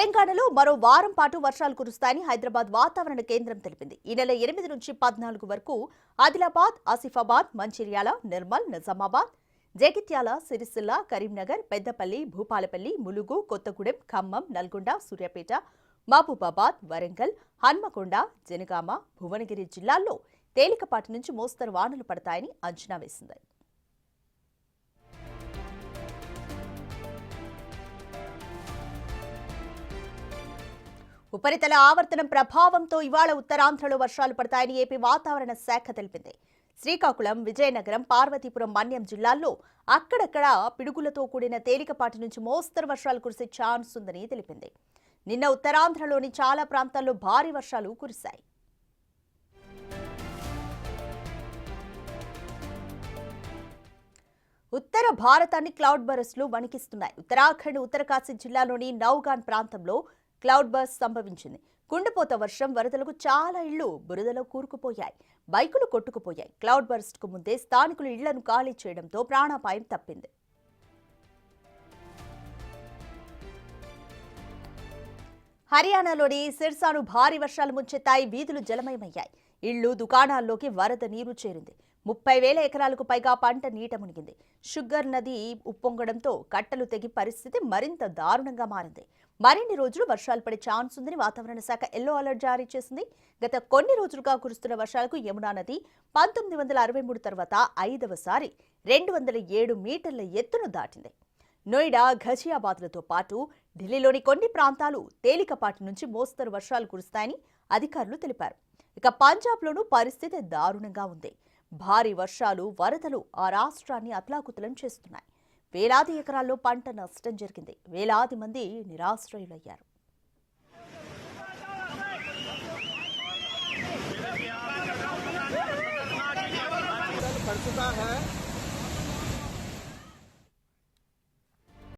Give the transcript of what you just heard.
తెలంగాణలో మరో వారం పాటు వర్షాలు కురుస్తాయని హైదరాబాద్ వాతావరణ కేంద్రం తెలిపింది. ఈ నెల 8 నుంచి 14 వరకు ఆదిలాబాద్, ఆసిఫాబాద్, మంచిర్యాల, నిర్మల్, నిజామాబాద్, జగిత్యాల, సిరిసిల్ల, కరీంనగర్, పెద్దపల్లి, భూపాలపల్లి, ములుగు, కొత్తగూడెం, ఖమ్మం, నల్గొండ, సూర్యాపేట, మహబూబాబాద్, వరంగల్, హన్మకొండ, జనగామ, భువనగిరి జిల్లాల్లో తేలికపాటి నుంచి మోస్తరు వానలు పడతాయని అంచనా వేసింది. ఉపరితల ఆవర్తనం ప్రభావంతో ఇవాళ ఉత్తరాంధ్రలో వర్షాలు పడతాయని ఏపీ వాతావరణ శాఖ తెలిపింది. శ్రీకాకుళం, విజయనగరం, పార్వతీపురం, మన్యం జిల్లాల్లో అక్కడక్కడ పిడుగులతో కూడిన తేలికపాటి నుంచి మోస్తరు వర్షాలు కురిసే ఛాన్స్ ఉందని తెలిపింది. నిన్న ఉత్తరాంధ్రలోని చాలా ప్రాంతాల్లో భారీ వర్షాలు కురిశాయి. ఉత్తర భారతాన్ని క్లౌడ్ బరస్లు వణికిస్తున్నాయి. ఉత్తరాఖండ్, ఉత్తరకాశీ జిల్లాలోని నౌగాన్ ప్రాంతంలో క్లౌడ్ బర్స్ట్ సంభవించింది. కుండపోత వర్షం, వరదలకు చాలా ఇళ్లు బురదలో కూరుకుపోయాయి, బైకులు కొట్టుకుపోయాయి. క్లౌడ్ బర్స్ట్ కు ముందే స్థానికులు ఇళ్లను ఖాళీ చేయడంతో ప్రాణాపాయం తప్పింది. హర్యానాలోని సిర్సాను భారీ వర్షాలు ముంచెత్తాయి. వీధులు జలమయమయ్యాయి. ఇళ్లు, దుకాణాల్లోకి వరద నీరు చేరింది. 30,000 ఎకరాలకు పైగా పంట నీట మునిగింది. షుగర్ నది ఉప్పొంగడంతో కట్టలు తెగి పరిస్థితి మరింత దారుణంగా మారింది. మరిన్ని రోజులు వర్షాలు పడే ఛాన్స్ ఉందని వాతావరణ శాఖ ఎల్లో అలర్ట్ జారీ చేసింది. గత కొన్ని రోజులుగా కురుస్తున్న వర్షాలకు యమునా నది 1963 తర్వాత 5వసారి 207 మీటర్ల ఎత్తును దాటింది. నోయిడా, ఘజియాబాద్లతో పాటు ఢిల్లీలోని కొన్ని ప్రాంతాలు తేలికపాటి నుంచి మోస్తరు వర్షాలు కురుస్తాయని అధికారులు తెలిపారు. ఇక పంజాబ్లోనూ పరిస్థితి దారుణంగా ఉంది. భారీ వర్షాలు, వరదలు ఆ రాష్ట్రాన్ని అతలాకుతలం చేస్తున్నాయి. వేలాది ఎకరాల్లో పంట నష్టం జరిగింది. వేలాది మంది నిరాశ్రయులయ్యారు.